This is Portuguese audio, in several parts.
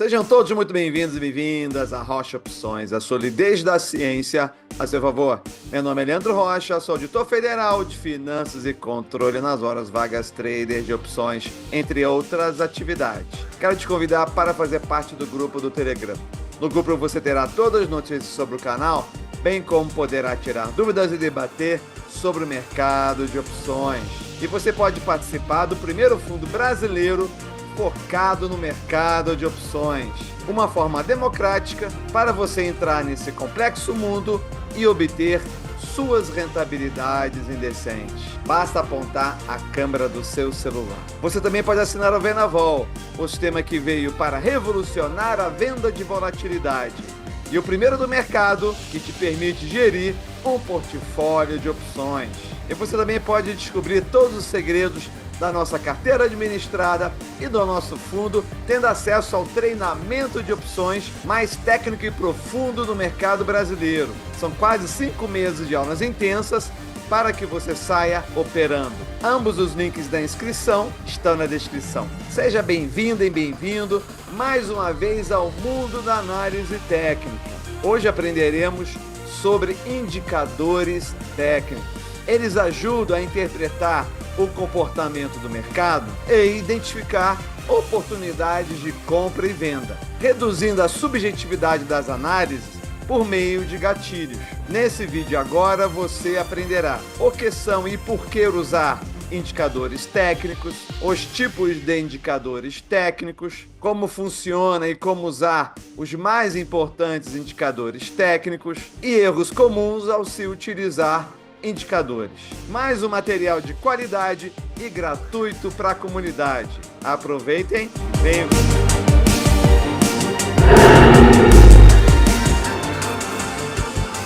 Sejam todos muito bem-vindos e bem-vindas à Rocha Opções, a solidez da ciência a seu favor. Meu nome é Leandro Rocha, sou auditor federal de finanças e controle nas horas vagas trader de opções, entre outras atividades. Quero te convidar para fazer parte do grupo do Telegram. No grupo você terá todas as notícias sobre o canal, bem como poderá tirar dúvidas e debater sobre o mercado de opções. E você pode participar do primeiro fundo brasileiro focado no mercado de opções. Uma forma democrática para você entrar nesse complexo mundo e obter suas rentabilidades indecentes. Basta apontar a câmera do seu celular. Você também pode assinar o Venavol, o sistema que veio para revolucionar a venda de volatilidade. E o primeiro do mercado que te permite gerir um portfólio de opções. E você também pode descobrir todos os segredos da nossa carteira administrada e do nosso fundo, tendo acesso ao treinamento de opções mais técnico e profundo do mercado brasileiro. São quase 5 meses de aulas intensas para que você saia operando. Ambos os links da inscrição estão na descrição. Seja bem-vinda e bem-vindo mais uma vez ao mundo da análise técnica. Hoje aprenderemos sobre indicadores técnicos. Eles ajudam a interpretar o comportamento do mercado e identificar oportunidades de compra e venda, reduzindo a subjetividade das análises por meio de gatilhos. Nesse vídeo agora você aprenderá o que são e por que usar indicadores técnicos, os tipos de indicadores técnicos, como funciona e como usar os mais importantes indicadores técnicos e erros comuns ao se utilizar indicadores. Mais um material de qualidade e gratuito para a comunidade. Aproveitem, venham.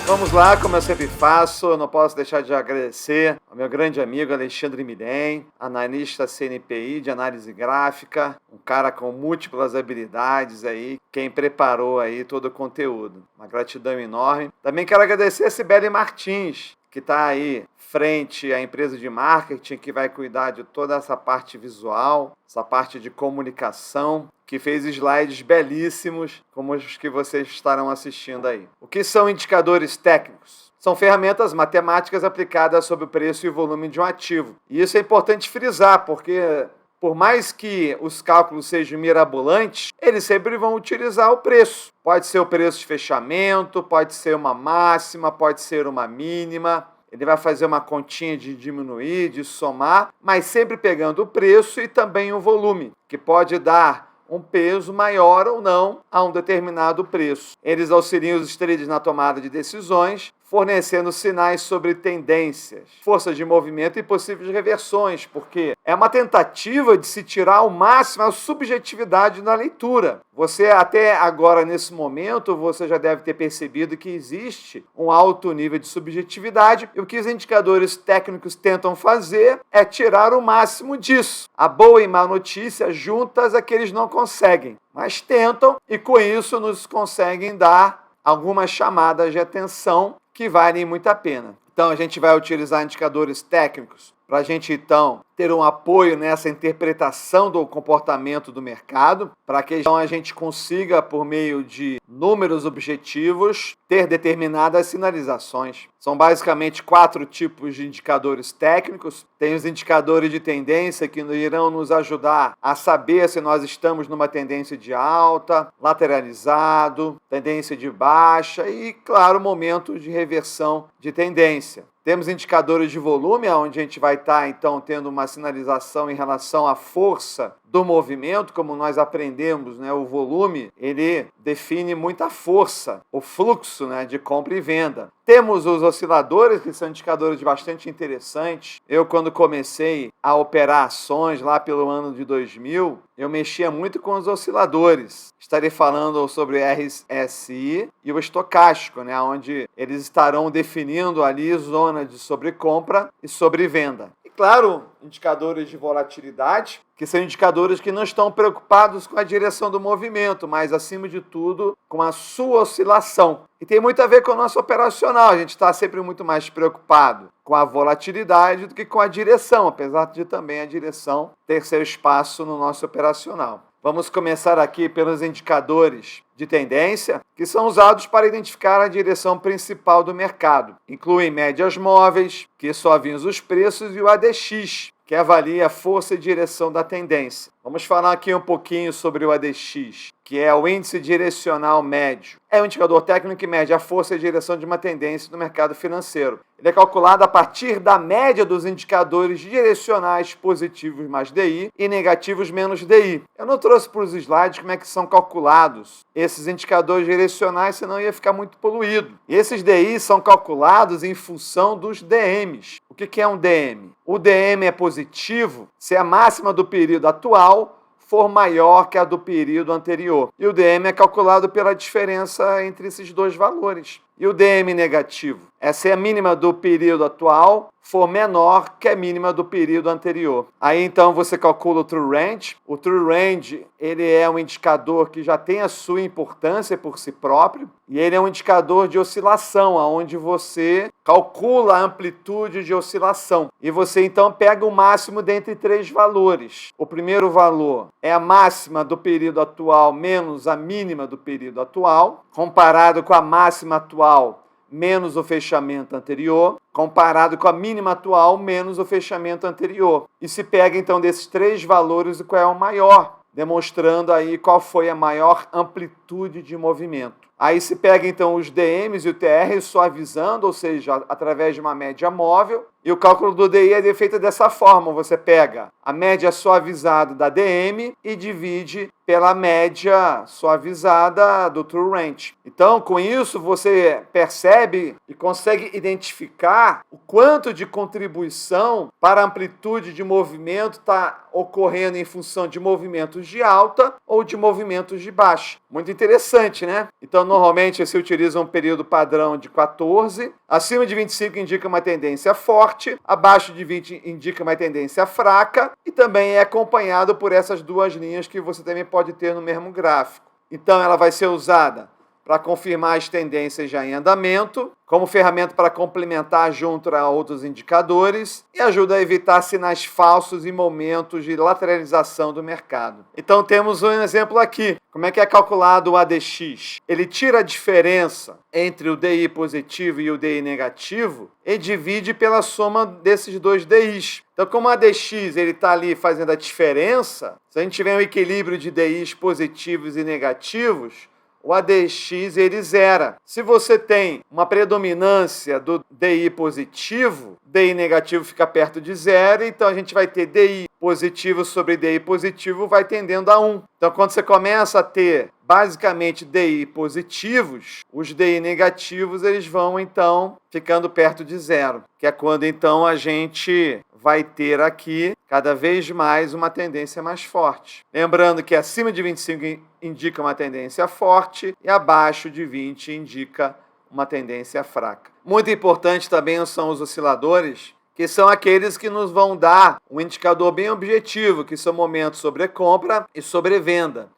Vamos lá, como eu sempre faço, eu não posso deixar de agradecer ao meu grande amigo Alexandre Milhem, analista CNPI de análise gráfica, um cara com múltiplas habilidades aí, quem preparou aí todo o conteúdo. Uma gratidão enorme. Também quero agradecer a Sibeli Martins, que está aí frente à empresa de marketing, que vai cuidar de toda essa parte visual, essa parte de comunicação, que fez slides belíssimos, como os que vocês estarão assistindo aí. O que são indicadores técnicos? São ferramentas matemáticas aplicadas sobre o preço e o volume de um ativo. E isso é importante frisar, porque por mais que os cálculos sejam mirabolantes, eles sempre vão utilizar o preço. Pode ser o preço de fechamento, pode ser uma máxima, pode ser uma mínima. Ele vai fazer uma continha de diminuir, de somar, mas sempre pegando o preço e também o volume, que pode dar um peso maior ou não a um determinado preço. Eles auxiliam os traders na tomada de decisões, fornecendo sinais sobre tendências, forças de movimento e possíveis reversões, porque é uma tentativa de se tirar ao máximo a subjetividade na leitura. Você até agora, nesse momento, você já deve ter percebido que existe um alto nível de subjetividade e o que os indicadores técnicos tentam fazer é tirar o máximo disso. A boa e má notícia juntas é que eles não conseguem, mas tentam e com isso nos conseguem dar algumas chamadas de atenção que valem muito a pena. Então a gente vai utilizar indicadores técnicos para a gente então ter um apoio nessa interpretação do comportamento do mercado, para que então a gente consiga, por meio de números objetivos, ter determinadas sinalizações. São basicamente 4 tipos de indicadores técnicos. Tem os indicadores de tendência que irão nos ajudar a saber se nós estamos numa tendência de alta, lateralizado, tendência de baixa e, claro, momento de reversão de tendência. Temos indicadores de volume, onde a gente vai estar, então, tendo uma sinalização em relação à força do movimento, como nós aprendemos, né? O volume, ele define muita força, o fluxo, né, de compra e venda. Temos os osciladores, que são indicadores bastante interessantes. Eu, quando comecei a operar ações lá pelo ano de 2000, eu mexia muito com os osciladores. Estarei falando sobre RSI e o estocástico, né, onde eles estarão definindo ali zona de sobrecompra e sobrevenda. E claro, indicadores de volatilidade, que são indicadores que não estão preocupados com a direção do movimento, mas, acima de tudo, com a sua oscilação. E tem muito a ver com o nosso operacional. A gente está sempre muito mais preocupado com a volatilidade do que com a direção, apesar de também a direção ter seu espaço no nosso operacional. Vamos começar aqui pelos indicadores de tendência, que são usados para identificar a direção principal do mercado. Incluem médias móveis, que só avisam os preços, e o ADX, que avalia a força e direção da tendência. Vamos falar aqui um pouquinho sobre o ADX, que é o índice direcional médio. É um indicador técnico que mede a força e direção de uma tendência no mercado financeiro. Ele é calculado a partir da média dos indicadores direcionais positivos mais DI e negativos menos DI. Eu não trouxe para os slides como é que são calculados esses indicadores direcionais, senão ia ficar muito poluído. E esses DI são calculados em função dos DMs. O que é um DM? O DM é positivo se a máxima do período atual for maior que a do período anterior. E o DM é calculado pela diferença entre esses dois valores. E o DM negativo é se a mínima do período atual for menor que a mínima do período anterior. Aí então você calcula o True Range. O True Range, ele é um indicador que já tem a sua importância por si próprio, e ele é um indicador de oscilação, onde você calcula a amplitude de oscilação. E você então pega o máximo dentre três valores. O primeiro valor é a máxima do período atual menos a mínima do período atual, comparado com a máxima atual menos o fechamento anterior, comparado com a mínima atual menos o fechamento anterior. E se pega então desses três valores qual é o maior, demonstrando aí qual foi a maior amplitude de movimento. Aí se pega então os DMs e o TR suavizando, ou seja, através de uma média móvel, e o cálculo do DI é feito dessa forma: você pega a média suavizada da DM e divide pela média suavizada do True Range. Então, com isso, você percebe e consegue identificar o quanto de contribuição para a amplitude de movimento está ocorrendo em função de movimentos de alta ou de movimentos de baixa. Muito interessante, né? Então, normalmente, se utiliza um período padrão de 14, acima de 25 indica uma tendência forte, abaixo de 20 indica uma tendência fraca, e também é acompanhado por essas duas linhas que você também pode ter no mesmo gráfico. Então, ela vai ser usada para confirmar as tendências já em andamento, como ferramenta para complementar junto a outros indicadores, e ajuda a evitar sinais falsos em momentos de lateralização do mercado. Então temos um exemplo aqui. Como é que é calculado o ADX? Ele tira a diferença entre o DI positivo e o DI negativo e divide pela soma desses dois DIs. Então, como o ADX está ali fazendo a diferença, se a gente tiver um equilíbrio de DIs positivos e negativos, o ADX ele zera. Se você tem uma predominância do DI positivo, DI negativo fica perto de zero, então a gente vai ter DI positivo sobre DI positivo vai tendendo a 1. Então, quando você começa a ter basicamente DI positivos, os DI negativos eles vão então ficando perto de zero, que é quando então a gente vai ter aqui cada vez mais uma tendência mais forte. Lembrando que acima de 25 indica uma tendência forte e abaixo de 20 indica uma tendência fraca. Muito importante também são os osciladores, que são aqueles que nos vão dar um indicador bem objetivo, que são momentos sobre compra e sobre venda.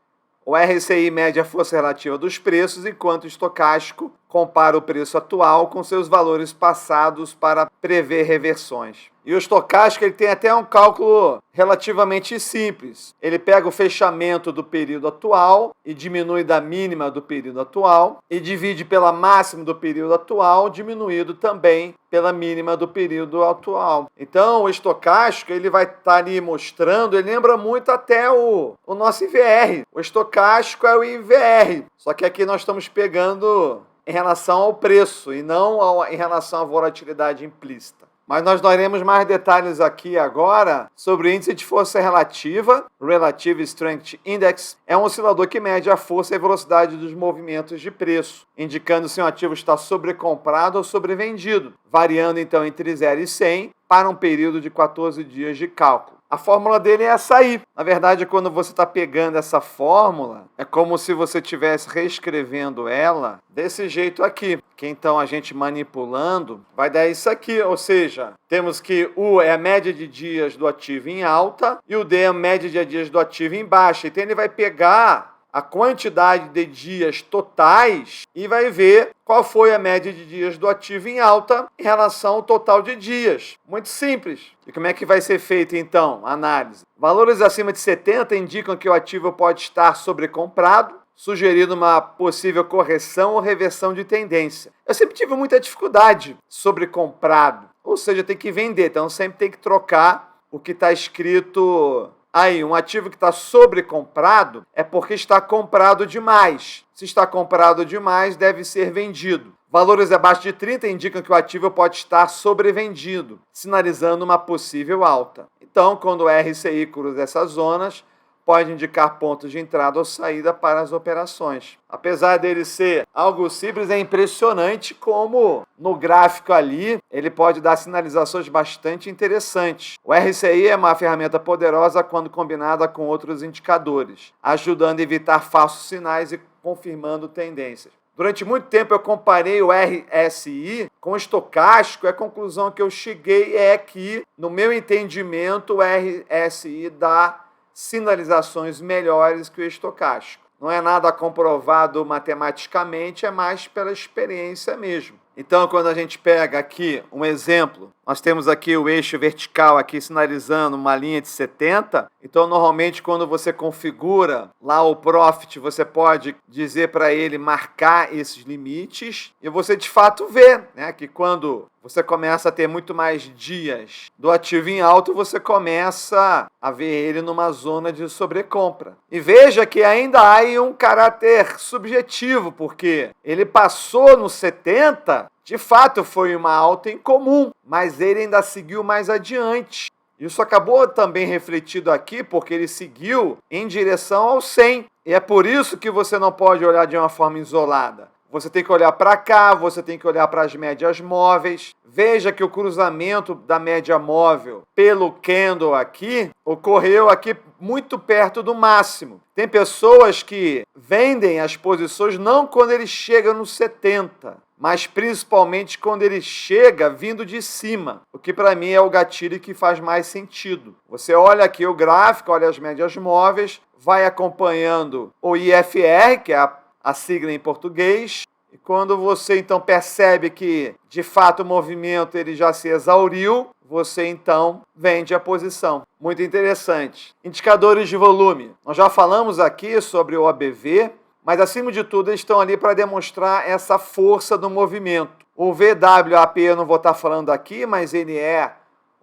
O RSI mede a força relativa dos preços, enquanto o estocástico compara o preço atual com seus valores passados para prever reversões. E o estocástico ele tem até um cálculo relativamente simples. Ele pega o fechamento do período atual e diminui da mínima do período atual e divide pela máxima do período atual, diminuído também pela mínima do período atual. Então, o estocástico ele vai estar ali mostrando, ele lembra muito até o nosso IVR. O estocástico é o IVR, só que aqui nós estamos pegando em relação ao preço e não em relação à volatilidade implícita. Mas nós daremos mais detalhes aqui agora sobre o índice de força relativa, Relative Strength Index. É um oscilador que mede a força e velocidade dos movimentos de preço, indicando se um ativo está sobrecomprado ou sobrevendido, variando então entre 0 e 100 para um período de 14 dias de cálculo. A fórmula dele é essa aí. Na verdade, quando você está pegando essa fórmula, é como se você estivesse reescrevendo ela desse jeito aqui. Que então a gente manipulando vai dar isso aqui. Ou seja, temos que U é a média de dias do ativo em alta e o D é a média de dias do ativo em baixa. Então ele vai pegar a quantidade de dias totais e vai ver qual foi a média de dias do ativo em alta em relação ao total de dias. Muito simples. E como é que vai ser feita, então, a análise? Valores acima de 70 indicam que o ativo pode estar sobrecomprado, sugerindo uma possível correção ou reversão de tendência. Eu sempre tive muita dificuldade sobrecomprado, ou seja, tem que vender, então sempre tem que trocar o que está escrito aí. Um ativo que está sobrecomprado é porque está comprado demais. Se está comprado demais, deve ser vendido. Valores abaixo de 30 indicam que o ativo pode estar sobrevendido, sinalizando uma possível alta. Então, quando o RSI cruza essas zonas, pode indicar pontos de entrada ou saída para as operações. Apesar dele ser algo simples, é impressionante como no gráfico ali ele pode dar sinalizações bastante interessantes. O RSI é uma ferramenta poderosa quando combinada com outros indicadores, ajudando a evitar falsos sinais e confirmando tendências. Durante muito tempo eu comparei o RSI com o estocástico e a conclusão que eu cheguei é que, no meu entendimento, o RSI dá sinalizações melhores que o estocástico. Não é nada comprovado matematicamente, é mais pela experiência mesmo. Então, quando a gente pega aqui um exemplo, nós temos aqui o eixo vertical aqui sinalizando uma linha de 70. Então, normalmente, quando você configura lá o Profit, você pode dizer para ele marcar esses limites e você, de fato, vê, né, que quando você começa a ter muito mais dias do ativo em alto, você começa a ver ele numa zona de sobrecompra. E veja que ainda há aí um caráter subjetivo, porque ele passou no 70, de fato foi uma alta incomum, mas ele ainda seguiu mais adiante. Isso acabou também refletido aqui, porque ele seguiu em direção ao 100. E é por isso que você não pode olhar de uma forma isolada. Você tem que olhar para cá, você tem que olhar para as médias móveis. Veja que o cruzamento da média móvel pelo candle aqui ocorreu aqui muito perto do máximo. Tem pessoas que vendem as posições não quando ele chega no 70, mas principalmente quando ele chega vindo de cima, o que para mim é o gatilho que faz mais sentido. Você olha aqui o gráfico, olha as médias móveis, vai acompanhando o IFR, que é a sigla em português, e quando você então percebe que de fato o movimento ele já se exauriu, você então vende a posição. Muito interessante. Indicadores de volume. Nós já falamos aqui sobre o OBV, mas acima de tudo eles estão ali para demonstrar essa força do movimento. O VWAP eu não vou estar falando aqui, mas ele é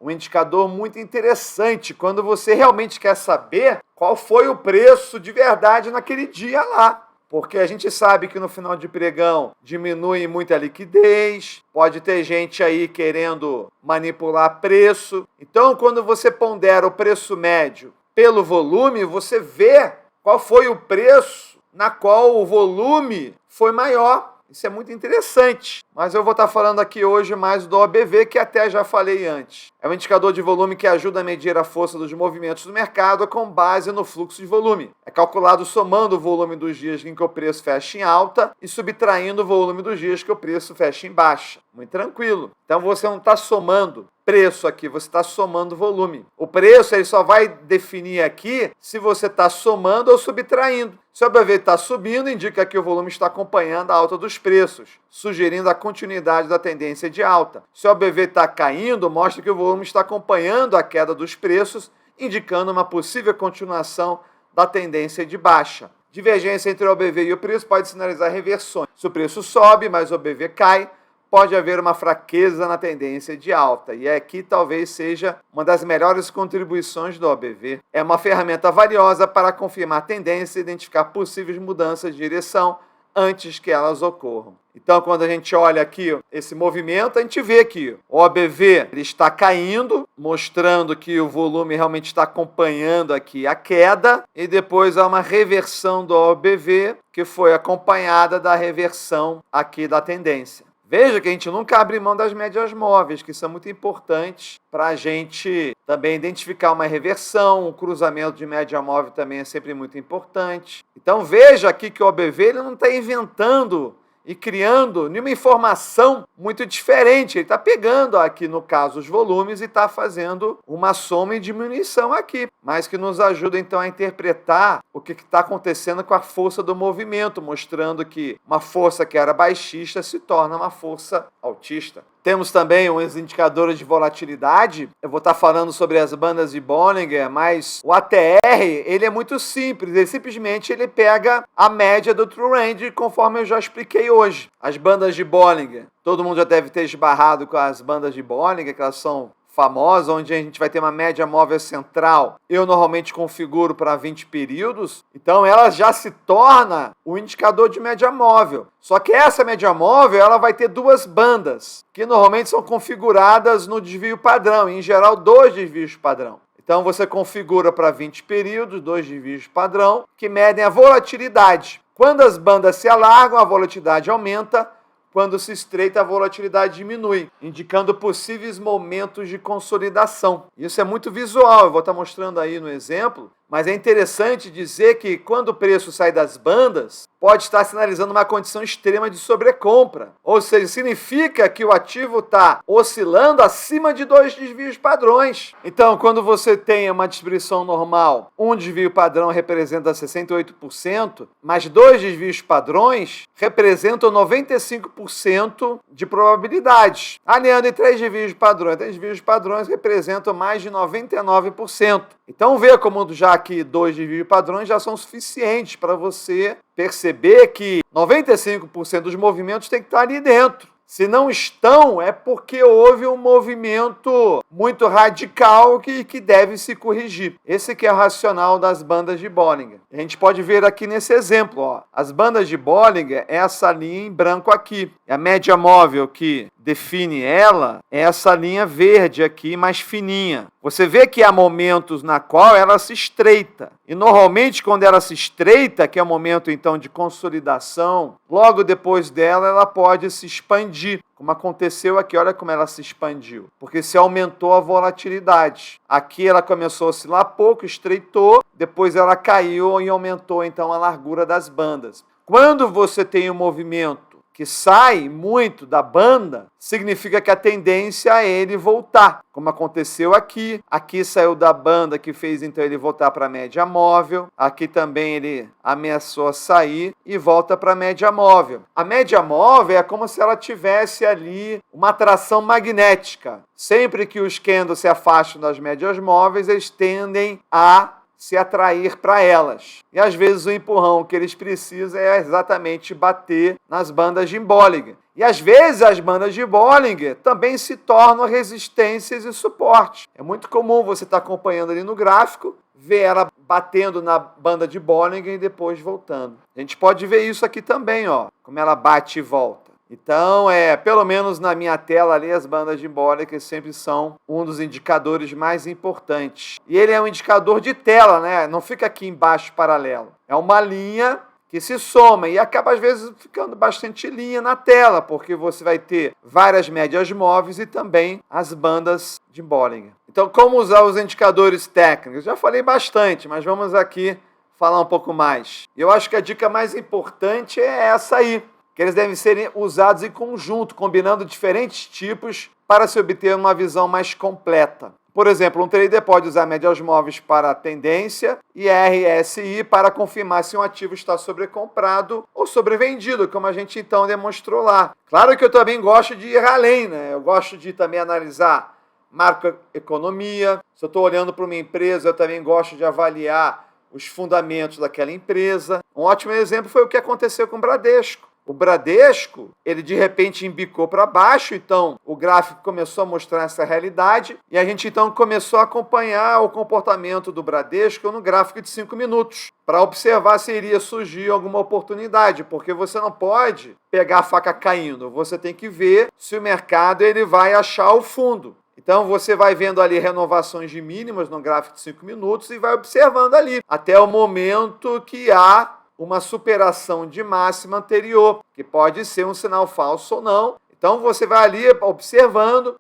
um indicador muito interessante quando você realmente quer saber qual foi o preço de verdade naquele dia lá. Porque a gente sabe que no final de pregão diminui muito a liquidez, pode ter gente aí querendo manipular preço. Então, quando você pondera o preço médio pelo volume, você vê qual foi o preço na qual o volume foi maior. Isso é muito interessante, mas eu vou estar falando aqui hoje mais do OBV, que até já falei antes. É um indicador de volume que ajuda a medir a força dos movimentos do mercado com base no fluxo de volume. É calculado somando o volume dos dias em que o preço fecha em alta e subtraindo o volume dos dias que o preço fecha em baixa. Muito tranquilo. Então você não está somando preço aqui, você está somando volume. O preço ele só vai definir aqui se você está somando ou subtraindo. Se o OBV está subindo, indica que o volume está acompanhando a alta dos preços, sugerindo a continuidade da tendência de alta. Se o OBV está caindo, mostra que o volume está acompanhando a queda dos preços, indicando uma possível continuação da tendência de baixa. Divergência entre o OBV e o preço pode sinalizar reversões. Se o preço sobe, mas o OBV cai, pode haver uma fraqueza na tendência de alta. E aqui talvez seja uma das melhores contribuições do OBV. É uma ferramenta valiosa para confirmar tendência e identificar possíveis mudanças de direção antes que elas ocorram. Então, quando a gente olha aqui esse movimento, a gente vê que o OBV ele está caindo, mostrando que o volume realmente está acompanhando aqui a queda, e depois há uma reversão do OBV, que foi acompanhada da reversão aqui da tendência. Veja que a gente nunca abre mão das médias móveis, que são muito importantes para a gente também identificar uma reversão. O cruzamento de média móvel também é sempre muito importante. Então veja aqui que o OBV ele não está inventando e criando uma informação muito diferente. Ele está pegando aqui, no caso, os volumes e está fazendo uma soma e diminuição aqui, mas que nos ajuda então a interpretar o que está acontecendo com a força do movimento, mostrando que uma força que era baixista se torna uma força altista. Temos também uns indicadores de volatilidade. Eu vou estar falando sobre as bandas de Bollinger, mas o ATR ele é muito simples. Ele simplesmente pega a média do True Range, conforme eu já expliquei hoje. As bandas de Bollinger, todo mundo já deve ter esbarrado com as bandas de Bollinger, que elas são famosas, onde a gente vai ter uma média móvel central. Eu normalmente configuro para 20 períodos, então ela já se torna o indicador de média móvel. Só que essa média móvel ela vai ter duas bandas, que normalmente são configuradas no desvio padrão, em geral 2 desvios padrão. Então você configura para 20 períodos, 2 desvios padrão, que medem a volatilidade. Quando as bandas se alargam, a volatilidade aumenta. Quando se estreita, a volatilidade diminui, indicando possíveis momentos de consolidação. Isso é muito visual, eu vou estar mostrando aí no exemplo, mas é interessante dizer que quando o preço sai das bandas, pode estar sinalizando uma condição extrema de sobrecompra. Ou seja, significa que o ativo está oscilando acima de 2 desvios padrões. Então, quando você tem uma distribuição normal, um desvio padrão representa 68%, mas 2 desvios padrões representam 95% de probabilidades. Aliando em 3 desvios padrões, 3 desvios padrões representam mais de 99%. Então, vê como já aqui 2 desvios padrões já são suficientes para você perceber que 95% dos movimentos tem que estar ali dentro. Se não estão, é porque houve um movimento muito radical que deve se corrigir. Esse que é o racional das bandas de Bollinger. A gente pode ver aqui nesse exemplo, ó. As bandas de Bollinger é essa linha em branco aqui. A média móvel que define ela é essa linha verde aqui, mais fininha. Você vê que há momentos na qual ela se estreita. E normalmente quando ela se estreita, que é o momento então de consolidação, logo depois dela ela pode se expandir. Como aconteceu aqui, olha como ela se expandiu. Porque se aumentou a volatilidade. Aqui ela começou a oscilar pouco, estreitou, depois ela caiu e aumentou então a largura das bandas. Quando você tem um movimento que sai muito da banda, significa que a tendência é ele voltar, como aconteceu aqui. Aqui saiu da banda, que fez então ele voltar para a média móvel. Aqui também ele ameaçou sair e volta para a média móvel. A média móvel é como se ela tivesse ali uma atração magnética. Sempre que os candles se afastam das médias móveis, eles tendem a se atrair para elas. E às vezes o empurrão que eles precisam é exatamente bater nas bandas de Bollinger. E às vezes as bandas de Bollinger também se tornam resistências e suporte. É muito comum você estar acompanhando ali no gráfico, ver ela batendo na banda de Bollinger e depois voltando. A gente pode ver isso aqui também, ó, como ela bate e volta. Então, pelo menos na minha tela ali, as bandas de Bollinger sempre são um dos indicadores mais importantes. E ele é um indicador de tela, né? Não fica aqui embaixo paralelo. É uma linha que se soma e acaba, às vezes, ficando bastante linha na tela, porque você vai ter várias médias móveis e também as bandas de Bollinger. Então, como usar os indicadores técnicos? Já falei bastante, mas vamos aqui falar um pouco mais. Eu acho que a dica mais importante é essa aí, que eles devem ser usados em conjunto, combinando diferentes tipos para se obter uma visão mais completa. Por exemplo, um trader pode usar médias móveis para a tendência e RSI para confirmar se um ativo está sobrecomprado ou sobrevendido, como a gente então demonstrou lá. Claro que eu também gosto de ir além, né? Eu gosto de também analisar macroeconomia. Se eu estou olhando para uma empresa, eu também gosto de avaliar os fundamentos daquela empresa. Um ótimo exemplo foi o que aconteceu com o Bradesco. O Bradesco, ele de repente embicou para baixo, então o gráfico começou a mostrar essa realidade e a gente então começou a acompanhar o comportamento do Bradesco no gráfico de 5 minutos para observar se iria surgir alguma oportunidade, porque você não pode pegar a faca caindo, você tem que ver se o mercado ele vai achar o fundo. Então você vai vendo ali renovações de mínimas no gráfico de 5 minutos e vai observando ali até o momento que há uma superação de máxima anterior, que pode ser um sinal falso ou não. Então você vai ali observando.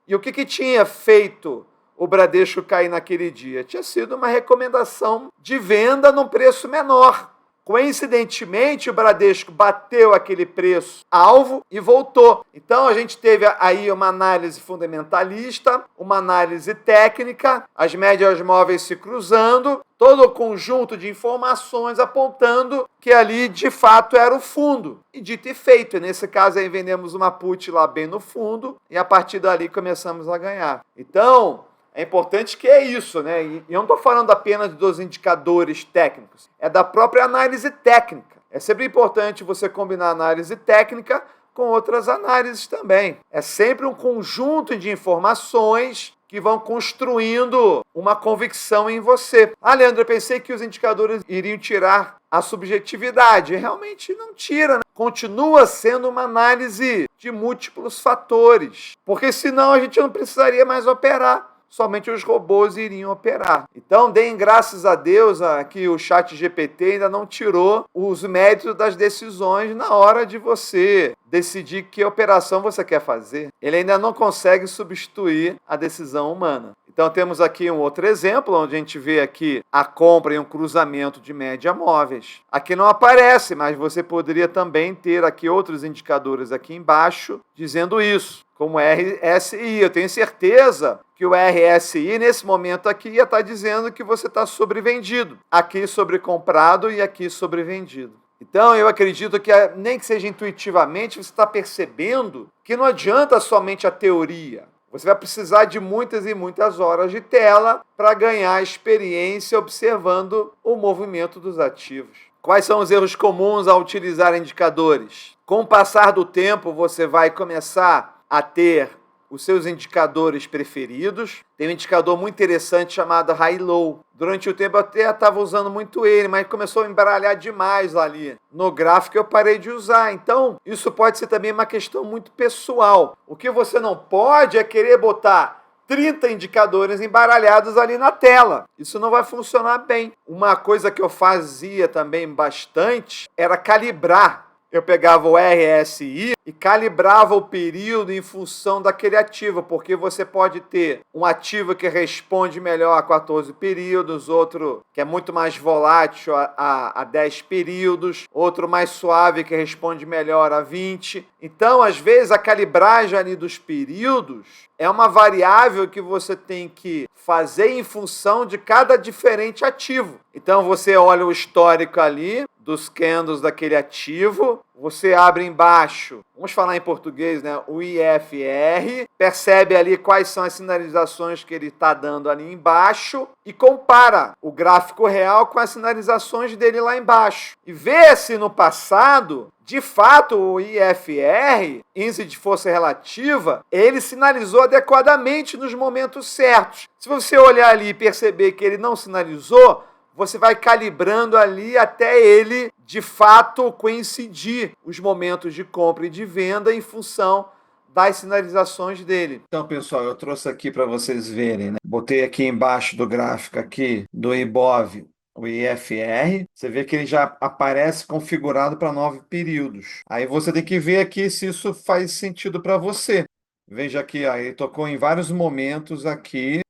E o que tinha feito o Bradesco cair naquele dia? Tinha sido uma recomendação de venda num preço menor. Coincidentemente, o Bradesco bateu aquele preço-alvo e voltou. Então, a gente teve aí uma análise fundamentalista, uma análise técnica, as médias móveis se cruzando, todo o conjunto de informações apontando que ali, de fato, era o fundo. E dito e feito, nesse caso aí vendemos uma put lá bem no fundo e a partir dali começamos a ganhar. Então, é importante que é isso, né? E eu não estou falando apenas dos indicadores técnicos, é da própria análise técnica. É sempre importante você combinar análise técnica com outras análises também. É sempre um conjunto de informações que vão construindo uma convicção em você. Ah, Leandro, eu pensei que os indicadores iriam tirar a subjetividade. Realmente não tira, né? Continua sendo uma análise de múltiplos fatores, porque senão a gente não precisaria mais operar. Somente os robôs iriam operar. Então, deem graças a Deus que o ChatGPT ainda não tirou os méritos das decisões na hora de você decidir que operação você quer fazer. Ele ainda não consegue substituir a decisão humana. Então, temos aqui um outro exemplo, onde a gente vê aqui a compra e um cruzamento de média móveis. Aqui não aparece, mas você poderia também ter aqui outros indicadores aqui embaixo dizendo isso, como RSI. Eu tenho certeza que o RSI, nesse momento aqui, ia estar dizendo que você está sobrevendido. Aqui sobrecomprado e aqui sobrevendido. Então, eu acredito que, nem que seja intuitivamente, você está percebendo que não adianta somente a teoria. Você vai precisar de muitas e muitas horas de tela para ganhar experiência observando o movimento dos ativos. Quais são os erros comuns ao utilizar indicadores? Com o passar do tempo, você vai começar a ter os seus indicadores preferidos. Tem um indicador muito interessante chamado High Low. Durante o tempo eu até estava usando muito ele, mas começou a embaralhar demais ali. No gráfico eu parei de usar. Então, isso pode ser também uma questão muito pessoal. O que você não pode é querer botar 30 indicadores embaralhados ali na tela. Isso não vai funcionar bem. Uma coisa que eu fazia também bastante era calibrar. Eu pegava o RSI e calibrava o período em função daquele ativo, porque você pode ter um ativo que responde melhor a 14 períodos, outro que é muito mais volátil a 10 períodos, outro mais suave que responde melhor a 20. Então, às vezes, a calibragem ali dos períodos é uma variável que você tem que fazer em função de cada diferente ativo. Então, você olha o histórico ali dos candles daquele ativo, você abre embaixo, vamos falar em português, né? O IFR, percebe ali quais são as sinalizações que ele está dando ali embaixo e compara o gráfico real com as sinalizações dele lá embaixo. E vê se no passado, de fato, o IFR, índice de força relativa, ele sinalizou adequadamente nos momentos certos. Se você olhar ali e perceber que ele não sinalizou, você vai calibrando ali até ele, de fato, coincidir os momentos de compra e de venda em função das sinalizações dele. Então, pessoal, eu trouxe aqui para vocês verem, né? Botei aqui embaixo do gráfico aqui do Ibov o IFR, você vê que ele já aparece configurado para 9 períodos. Aí você tem que ver aqui se isso faz sentido para você. Veja aqui, ó, ele tocou em vários momentos aqui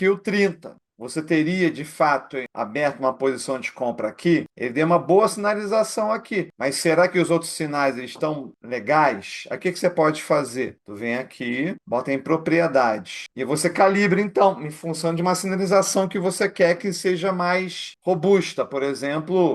o 30. Você teria, de fato, aberto uma posição de compra aqui, ele deu uma boa sinalização aqui. Mas será que os outros sinais eles estão legais? Aqui que você pode fazer? Tu vem aqui, bota em propriedades. E você calibra, então, em função de uma sinalização que você quer que seja mais robusta. Por exemplo,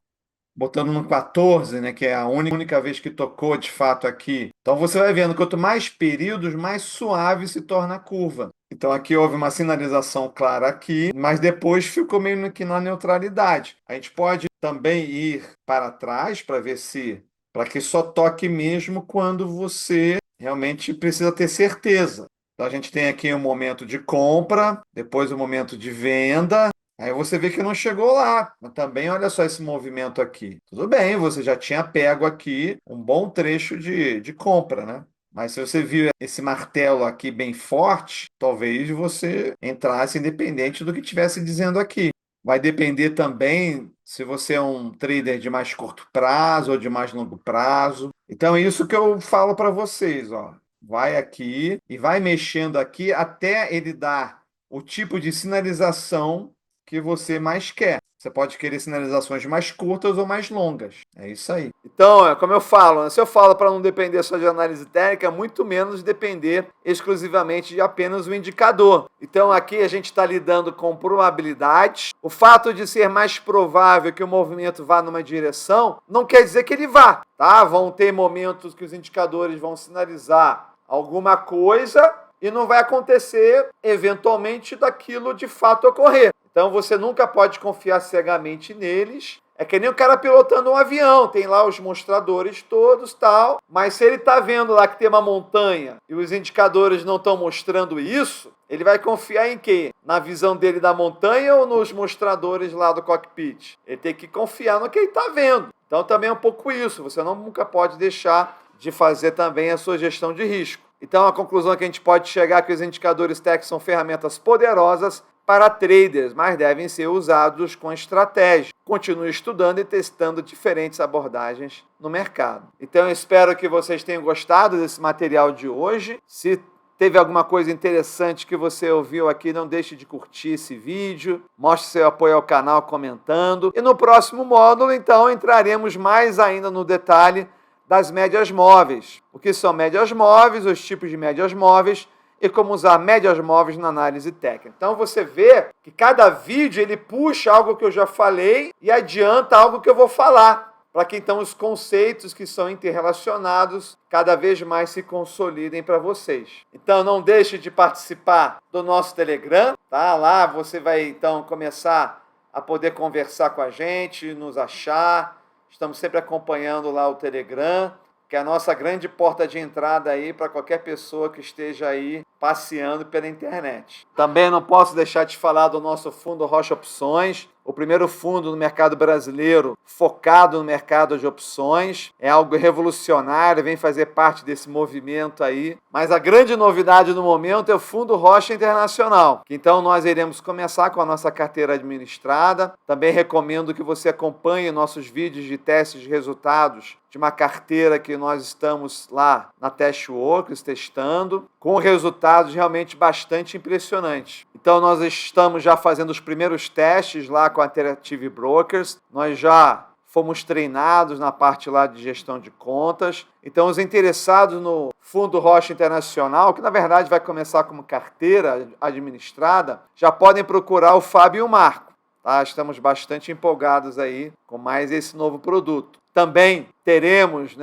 botando no 14, né, que é a única vez que tocou de fato aqui. Então você vai vendo, quanto mais períodos, mais suave se torna a curva. Então aqui houve uma sinalização clara aqui, mas depois ficou meio que na neutralidade. A gente pode também ir para trás para ver se, para que só toque mesmo quando você realmente precisa ter certeza. Então a gente tem aqui um momento de compra, depois um momento de venda. Aí você vê que não chegou lá. Mas também, olha só esse movimento aqui. Tudo bem, você já tinha pego aqui um bom trecho de compra, né? Mas se você viu esse martelo aqui bem forte, talvez você entrasse independente do que estivesse dizendo aqui. Vai depender também se você é um trader de mais curto prazo ou de mais longo prazo. Então, é isso que eu falo para vocês, ó. Vai aqui e vai mexendo aqui até ele dar o tipo de sinalização que você mais quer. Você pode querer sinalizações mais curtas ou mais longas. É isso aí. Então, é como eu falo, né? Se eu falo para não depender só de análise técnica, muito menos depender exclusivamente de apenas o indicador. Então, aqui a gente está lidando com probabilidades. O fato de ser mais provável que o movimento vá numa direção não quer dizer que ele vá, tá? Vão ter momentos que os indicadores vão sinalizar alguma coisa e não vai acontecer, eventualmente, daquilo de fato ocorrer. Então você nunca pode confiar cegamente neles. É que nem o cara pilotando um avião, tem lá os mostradores todos, tal, mas se ele está vendo lá que tem uma montanha e os indicadores não estão mostrando isso, ele vai confiar em quê? Na visão dele da montanha ou nos mostradores lá do cockpit? Ele tem que confiar no que ele está vendo. Então também é um pouco isso, você nunca pode deixar de fazer também a sua gestão de risco. Então a conclusão que a gente pode chegar é que os indicadores técnicos são ferramentas poderosas para traders, mas devem ser usados com estratégia. Continue estudando e testando diferentes abordagens no mercado. Então, eu espero que vocês tenham gostado desse material de hoje. Se teve alguma coisa interessante que você ouviu aqui, não deixe de curtir esse vídeo, mostre seu apoio ao canal comentando. E no próximo módulo, então, entraremos mais ainda no detalhe das médias móveis. O que são médias móveis, os tipos de médias móveis, e como usar médias móveis na análise técnica. Então você vê que cada vídeo ele puxa algo que eu já falei e adianta algo que eu vou falar, para que então os conceitos que são interrelacionados cada vez mais se consolidem para vocês. Então não deixe de participar do nosso Telegram, tá? Lá você vai então começar a poder conversar com a gente, nos achar. Estamos sempre acompanhando lá o Telegram, que é a nossa grande porta de entrada aí para qualquer pessoa que esteja aí passeando pela internet. Também não posso deixar de falar do nosso fundo Rocha Opções, o primeiro fundo no mercado brasileiro focado no mercado de opções. É algo revolucionário, vem fazer parte desse movimento aí. Mas a grande novidade no momento é o Fundo Rocha Internacional. Então nós iremos começar com a nossa carteira administrada. Também recomendo que você acompanhe nossos vídeos de testes de resultados de uma carteira que nós estamos lá na Testworks testando, com resultados realmente bastante impressionantes. Então nós estamos já fazendo os primeiros testes lá com a Interactive Brokers, nós já fomos treinados na parte lá de gestão de contas. Então os interessados no Fundo Rocha Internacional, que na verdade vai começar como carteira administrada, já podem procurar o Fábio e o Marco. Tá? Estamos bastante empolgados aí com mais esse novo produto. Também teremos,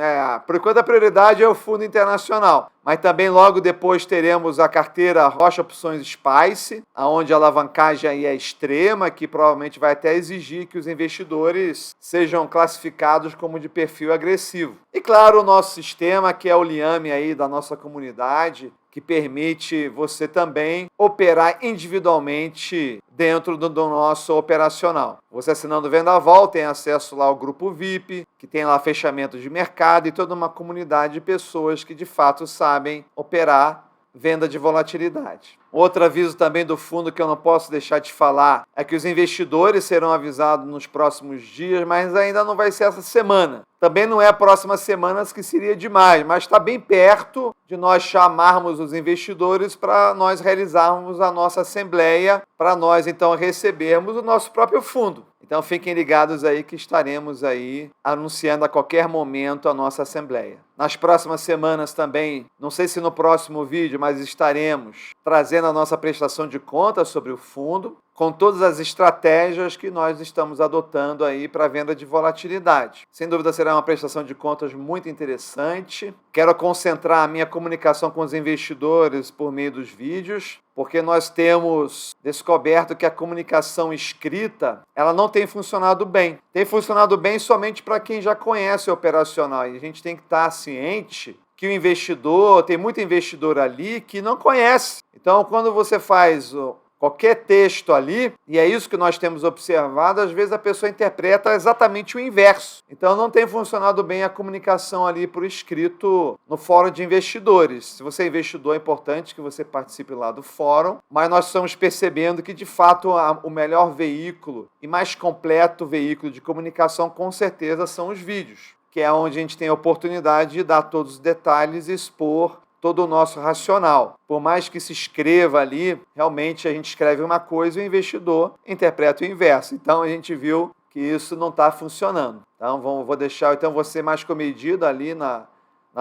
por enquanto a prioridade é o Fundo Internacional, mas também logo depois teremos a carteira Rocha Opções Spice, onde a alavancagem aí é extrema, que provavelmente vai até exigir que os investidores sejam classificados como de perfil agressivo. E claro, o nosso sistema, que é o Liame aí da nossa comunidade, que permite você também operar individualmente dentro do nosso operacional. Você assinando o Vendaval tem acesso lá ao grupo VIP, que tem lá fechamento de mercado e toda uma comunidade de pessoas que de fato sabem operar venda de volatilidade. Outro aviso também do fundo que eu não posso deixar de falar é que os investidores serão avisados nos próximos dias, mas ainda não vai ser essa semana. Também não é a próxima semana, que seria demais, mas está bem perto de nós chamarmos os investidores para nós realizarmos a nossa assembleia, para nós então recebermos o nosso próprio fundo. Então fiquem ligados aí que estaremos aí anunciando a qualquer momento a nossa assembleia. Nas próximas semanas também, não sei se no próximo vídeo, mas estaremos trazendo a nossa prestação de contas sobre o fundo, com todas as estratégias que nós estamos adotando aí para a venda de volatilidade. Sem dúvida será uma prestação de contas muito interessante. Quero concentrar a minha comunicação com os investidores por meio dos vídeos, porque nós temos descoberto que a comunicação escrita, ela não tem funcionado bem. Tem funcionado bem somente para quem já conhece o operacional, e a gente tem que estar ciente que o investidor, tem muito investidor ali que não conhece. Então, quando você faz qualquer texto ali, e é isso que nós temos observado, às vezes a pessoa interpreta exatamente o inverso. Então não tem funcionado bem a comunicação ali por escrito no fórum de investidores. Se você é investidor, é importante que você participe lá do fórum, mas nós estamos percebendo que de fato o melhor veículo e mais completo veículo de comunicação com certeza são os vídeos, que é onde a gente tem a oportunidade de dar todos os detalhes e expor todo o nosso racional. Por mais que se escreva ali, realmente a gente escreve uma coisa e o investidor interpreta o inverso. Então a gente viu que isso não está funcionando. Então vou deixar você mais comedido ali na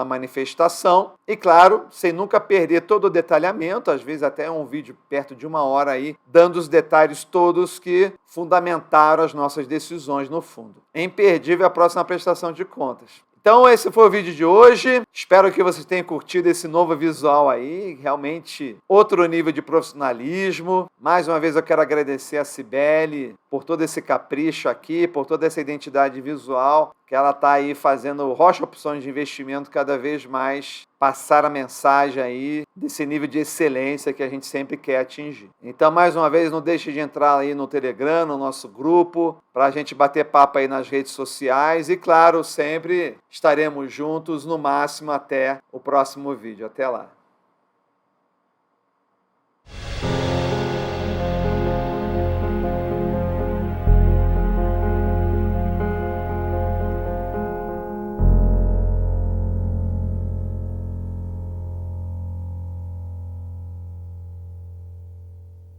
manifestação e, claro, sem nunca perder todo o detalhamento, às vezes até um vídeo perto de 1 hora aí, dando os detalhes todos que fundamentaram as nossas decisões no fundo. É imperdível a próxima prestação de contas. Então esse foi o vídeo de hoje, espero que vocês tenham curtido esse novo visual aí, realmente outro nível de profissionalismo. Mais uma vez eu quero agradecer a Cibele por todo esse capricho aqui, por toda essa identidade visual, que ela está aí fazendo o Rocha Opções de Investimento cada vez mais passar a mensagem aí desse nível de excelência que a gente sempre quer atingir. Então, mais uma vez, não deixe de entrar aí no Telegram, no nosso grupo, para a gente bater papo aí nas redes sociais e, claro, sempre estaremos juntos, no máximo até o próximo vídeo. Até lá!